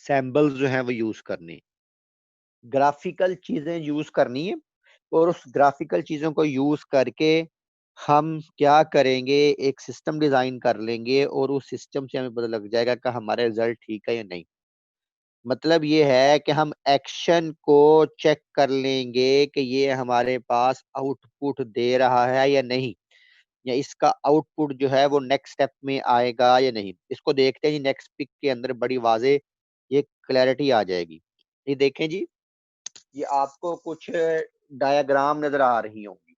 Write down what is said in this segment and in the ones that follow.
Symbols जो हैं वो यूज करने, ग्राफिकल चीजें यूज करनी है, और उस ग्राफिकल चीजों को यूज करके हम क्या करेंगे, एक सिस्टम डिजाइन कर लेंगे और उस सिस्टम से हमें पता लग जाएगा कि हमारा रिजल्ट ठीक है या नहीं। मतलब ये है कि हम एक्शन को चेक कर लेंगे कि ये हमारे पास आउटपुट दे रहा है या नहीं, या इसका आउटपुट जो है वो नेक्स्ट स्टेप में आएगा या नहीं। इसको देखते हैं जी, नेक्स्ट पिक के अंदर बड़ी वाजे ये क्लैरिटी आ जाएगी। ये देखें जी, ये आपको कुछ डायग्राम नजर आ रही होंगी,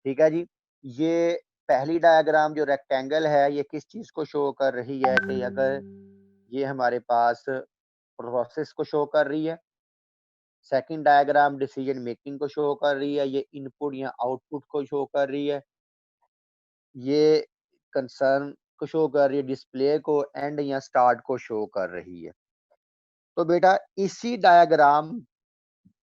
ठीक है जी। ये पहली डायग्राम जो रेक्टेंगल है, ये किस चीज को शो कर रही है कि अगर ये हमारे पास प्रोसेस को शो कर रही है। सेकंड डायग्राम डिसीजन मेकिंग को शो कर रही है, ये इनपुट या आउटपुट को शो कर रही है। ये कंसर्न को शो कर रही है, डिस्प्ले को एंड या स्टार्ट को शो कर रही है। तो बेटा इसी डायग्राम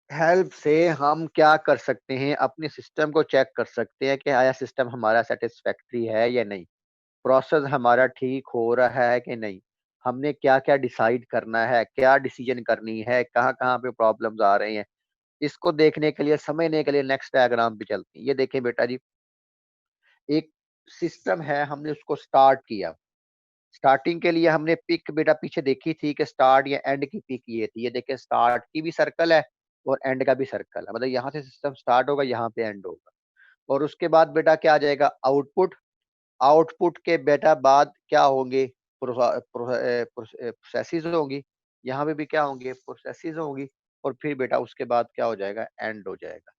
हेल्प से हम क्या कर सकते हैं, अपने सिस्टम को चेक कर सकते हैं कि आया सिस्टम हमारा सेटिस्फैक्ट्री है या नहीं, प्रोसेस हमारा ठीक हो रहा है कि नहीं, हमने क्या क्या डिसाइड करना है, क्या डिसीजन करनी है, कहाँ कहाँ पे प्रॉब्लम्स आ रहे हैं। इसको देखने के लिए, समझने के लिए नेक्स्ट डायग्राम पे चलते हैं। ये देखें बेटा जी, एक सिस्टम है, हमने उसको स्टार्ट किया। स्टार्टिंग के लिए हमने पिक बेटा पीछे देखी थी कि स्टार्ट या एंड की पिक ये थी। ये देखें, स्टार्ट की भी सर्कल है और एंड का भी सर्कल है, मतलब यहाँ से सिस्टम स्टार्ट होगा, यहाँ पे एंड होगा। और उसके बाद बेटा क्या आ जाएगा, आउटपुट। आउटपुट के बेटा बाद क्या होंगे, प्रोसेसेस होंगी, यहाँ पे भी क्या होंगे, प्रोसेसेस होंगी। और फिर बेटा उसके बाद क्या हो जाएगा, एंड हो जाएगा।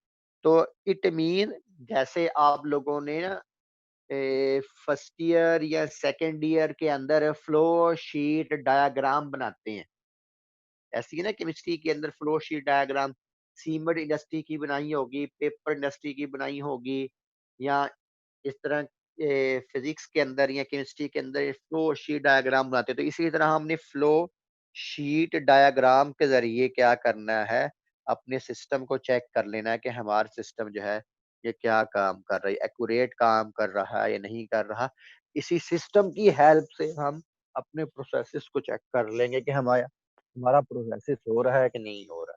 तो इट मीन, जैसे आप लोगों ने ना फर्स्ट ईयर या सेकंड ईयर के अंदर फ्लो शीट डायग्राम बनाते हैं, ऐसी है ना केमिस्ट्री के अंदर flow sheet diagram, cement industry की बनाई होगी, पेपर इंडस्ट्री की बनाई होगी, या इस तरह फिजिक्स के अंदर या केमिस्ट्री के अंदर फ्लो शीट डायग्राम बनाते हैं। तो इसी तरह हमने फ्लो शीट डायग्राम के जरिए क्या करना है, अपने सिस्टम को चेक कर लेना है कि हमारा सिस्टम जो है ये क्या काम कर रहा है, एक्यूरेट काम कर रहा है या नहीं कर रहा। इसी सिस्टम की हेल्प से हम अपने प्रोसेसेस को चेक कर लेंगे कि हमारा हमारा प्रोसेस हो रहा है कि नहीं हो रहा।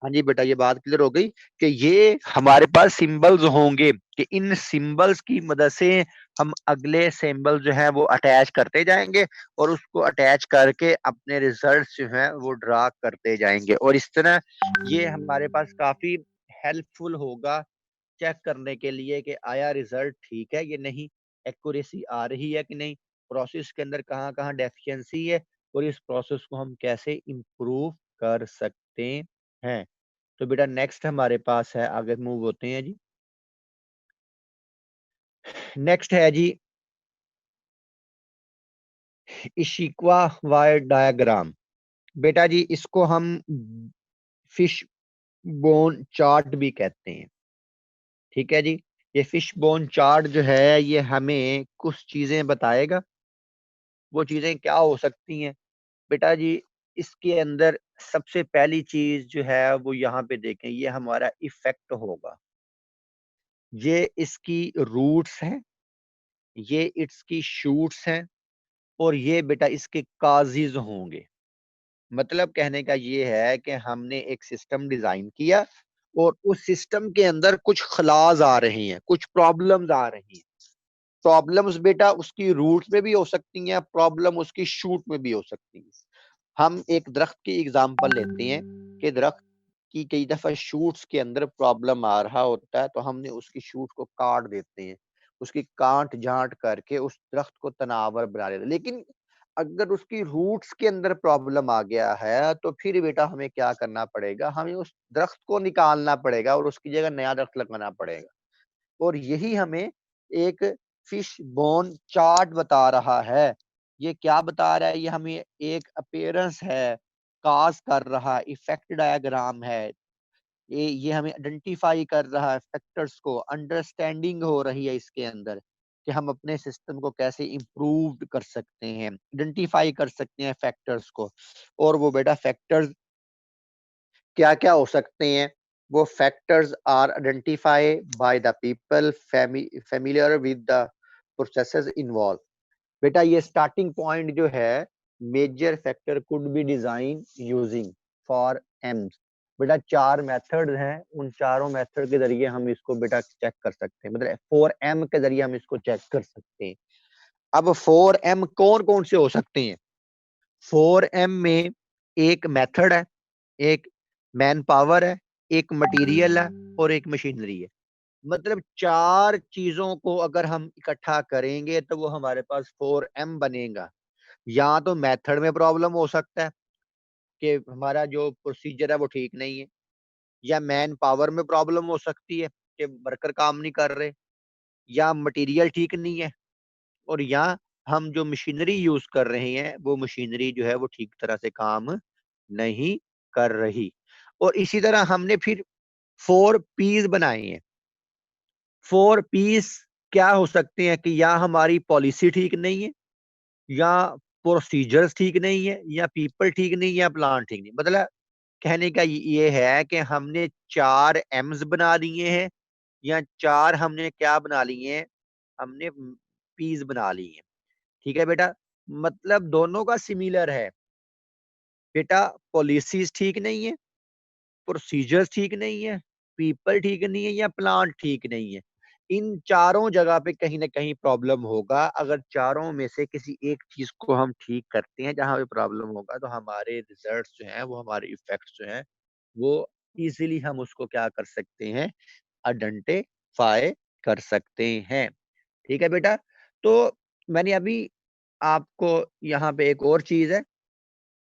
हाँ जी बेटा, ये बात क्लियर हो गई कि ये हमारे पास सिंबल्स होंगे कि इन सिंबल्स की मदद से हम अगले सिंबल जो है वो अटैच करते जाएंगे, और उसको अटैच करके अपने रिजल्ट्स जो हैं वो ड्रा करते जाएंगे। और इस तरह ये हमारे पास काफी हेल्पफुल होगा चेक करने के लिए कि आया रिजल्ट ठीक है या नहीं, एक्यूरेसी आ रही है कि नहीं, प्रोसेस के अंदर कहाँ कहाँ डेफिशिएंसी है, और इस प्रोसेस को हम कैसे इम्प्रूव कर सकते हैं। तो बेटा नेक्स्ट हमारे पास है, आगे मूव होते हैं जी। नेक्स्ट है जी इशिकवा वायर डायग्राम। बेटा जी इसको हम फिश बोन चार्ट भी कहते हैं, ठीक है जी। ये फिश बोन चार्ट जो है ये हमें कुछ चीजें बताएगा। वो चीजें क्या हो सकती हैं बेटा जी, इसके अंदर सबसे पहली चीज जो है वो यहाँ पे देखें, ये हमारा इफेक्ट होगा। ये इसकी रूट्स हैं, ये इसकी शूट्स हैं, और ये बेटा इसके काजिज होंगे। मतलब कहने का ये है कि हमने एक सिस्टम डिजाइन किया और उस सिस्टम के अंदर कुछ खलाज आ रहे हैं, कुछ प्रॉब्लम्स आ रही हैं। प्रॉब्लम्स बेटा उसकी रूट में भी हो सकती हैं, प्रॉब्लम उसकी शूट में भी हो सकती है। हम एक दरख्त की एग्जांपल लेते हैं कि दरख्त की कई दफा शूट्स के अंदर प्रॉब्लम आ रहा होता है, तो हमने उसकी शूट को काट देते हैं, उसकी काट झांट करके उस दरख्त को तनावर बना देते हैं। लेकिन अगर उसकी रूट्स के अंदर प्रॉब्लम आ गया है तो फिर बेटा हमें क्या करना पड़ेगा, हमें उस दरख्त को निकालना पड़ेगा और उसकी जगह नया दरख्त लगाना पड़ेगा। और यही हमें एक फिश बोन चार्ट बता रहा है। ये क्या बता रहा है, ये हमें एक अपीयरेंस है, काज कर रहा है, इफेक्ट डायग्राम है। ये हमें आइडेंटिफाई कर रहा है फैक्टर्स को, अंडरस्टैंडिंग हो रही है इसके अंदर कि हम अपने सिस्टम को कैसे इम्प्रूव कर सकते हैं, आइडेंटिफाई कर सकते हैं फैक्टर्स को। और वो बेटा फैक्टर्स क्या क्या हो सकते हैं, वो factors are identify by the people familiar with the processes involve. बेटा ये स्टार्टिंग पॉइंट जो है major factor could be design using four Ms. बेटा 4 मेथड हैं, उन चारों मेथड के जरिए हम इसको बेटा चेक कर सकते हैं, मतलब 4M के जरिए हम इसको चेक कर सकते हैं। अब 4M कौन कौन से हो सकते हैं? 4M में एक मेथड है, एक मैन पावर है, एक मटेरियल है और एक मशीनरी है। मतलब 4 चीजों को अगर हम इकट्ठा करेंगे तो वो हमारे पास 4M बनेगा। या तो मेथड में प्रॉब्लम हो सकता है कि हमारा जो प्रोसीजर है वो ठीक नहीं है, या मैन पावर में प्रॉब्लम हो सकती है कि वर्कर काम नहीं कर रहे, या मटेरियल ठीक नहीं है, और या हम जो मशीनरी यूज कर रहे हैं वो मशीनरी जो है वो ठीक तरह से काम नहीं कर रही। और इसी तरह हमने फिर 4 P's बनाए हैं। 4 P's क्या हो सकते हैं कि या हमारी पॉलिसी ठीक नहीं है, या प्रोसीजर्स ठीक नहीं है, या पीपल ठीक नहीं है, या प्लान ठीक नहीं। मतलब कहने का ये है कि हमने 4 M's बना लिए हैं, या 4 हमने क्या बना लिए हैं, हमने P's बना लिए हैं। ठीक है बेटा, मतलब दोनों का सिमिलर है। बेटा पॉलिसीज ठीक नहीं है, प्रोसीजर्स ठीक नहीं है, पीपल ठीक नहीं है, या प्लान ठीक नहीं है। इन चारों जगह पे कहीं ना कहीं प्रॉब्लम होगा। अगर चारों में से किसी एक चीज को हम ठीक करते हैं जहां पे प्रॉब्लम होगा, तो हमारे रिजल्ट्स जो हैं वो, हमारे इफेक्ट्स जो हैं वो इजीली हम उसको क्या कर सकते हैं, आइडेंटिफाई कर सकते हैं। ठीक है बेटा। तो मैंने अभी आपको यहाँ पे एक और चीज है,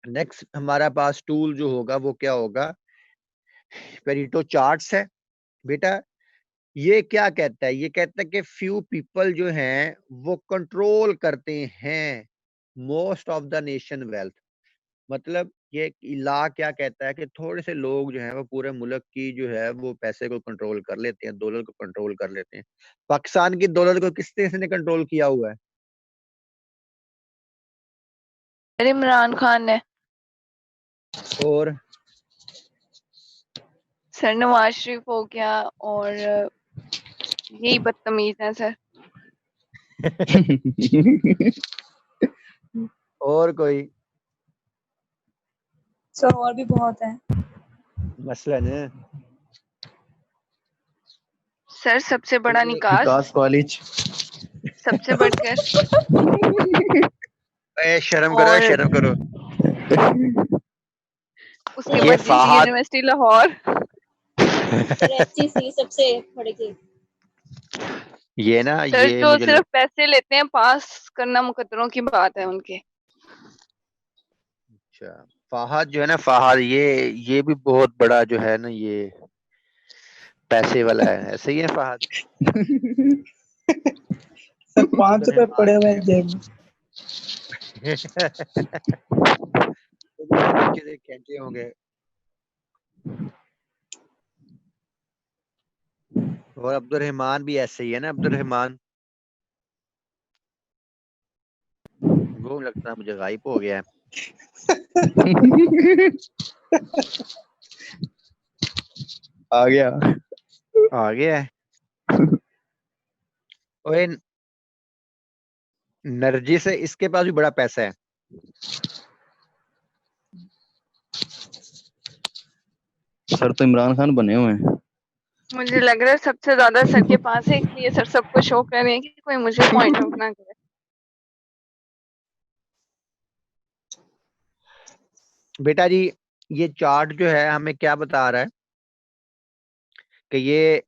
नेक्स्ट हमारा पास टूल जो होगा वो क्या होगा, पेरिटो चार्ट्स है। बेटा ये क्या कहता है, ये कहता है कि फ्यू पीपल जो हैं वो कंट्रोल करते हैं most of the nation wealth. मतलब ये लॉ क्या कहता है कि थोड़े से लोग जो हैं वो पूरे मुल्क की जो है वो पैसे को कंट्रोल कर लेते हैं, डॉलर को कंट्रोल कर लेते हैं। पाकिस्तान की डॉलर को किस तरह ने कंट्रोल किया हुआ है? इमरान खान ने। और सर नवाज शरीफ हो गया, और यही बदतमीज है सर। और कोई सर और भी बहुत है। मसलन सर सबसे बड़ा निकास, कॉलेज। सबसे बढ़कर, शर्म करो, और शर्म करो। उसके ये बाद दिल्ली फहद यूनिवर्सिटी लाहौर। कराची सबसे बड़ी। ये ना, सर ये जो मुझे सिर्फ पैसे लेते हैं, पास करना मुकद्दरों की बात है उनके। अच्छा, फहद जो है ना, फहद ये भी बहुत बड़ा जो है ना, ये पैसे वाला है, ऐसे ही है फहद। सर 5 रुपए अब्दुलरहमान पड़े हुए जो हैं जेब में। वो भी बड़े अच्छे से खेलते होंगे। और अब्दुलरहमान भी ऐसे ही है ना, अब्दुलरहमान। वो लगता है मुझे गायब हो गया है। आ गया। आ गया है। ओए नरजिस है, इसके पास भी बड़ा पैसा है। सर तो इमरान खान बने हुए हैं। मुझे लग रहा है सबसे ज्यादा सर के पास है, इसलिए सर सबको शो कर रहे हैं कि कोई मुझे पॉइंट आउट ना करे। बेटा जी ये चार्ट जो है हमें क्या बता रहा है कि ये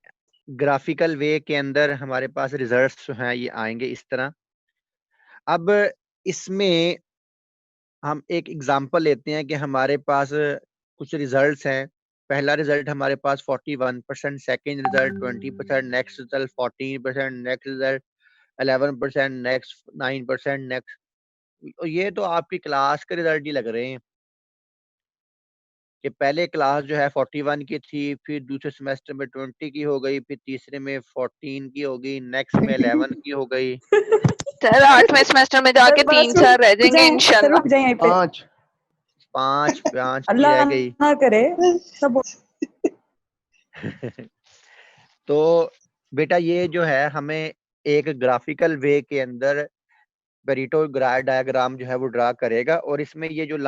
ग्राफिकल वे के अंदर हमारे पास रिजल्ट्स जो हैं ये आएंगे इस तरह। अब इसमें हम एक एग्जांपल लेते हैं कि हमारे पास कुछ रिजल्ट्स हैं। पहला रिजल्ट हमारे पास 41%, second result 20%, next result 14%, next result 11%, next 9%, next. ये तो आपकी क्लास के रिजल्ट ही लग रहे हैं कि पहले क्लास जो है 41 की थी, फिर दूसरे सेमेस्टर में 20 की हो गई, फिर तीसरे में 14 की हो गई, नेक्स्ट में 11 की हो गई। सर 8वें सेमेस्टर में जाके 3 साल रह जाएंगे सर इंशाल्लाह। रुक जाए यहीं पे। 5 पांच पांच की रह अल्लाह गई। ना करे सब। तो बेटा ये जो है हमें एक ग्राफिकल वे के अंदर पेरेटो डायग्राम जो है वो ड्रा करेगा और इसमें ये जो लाइन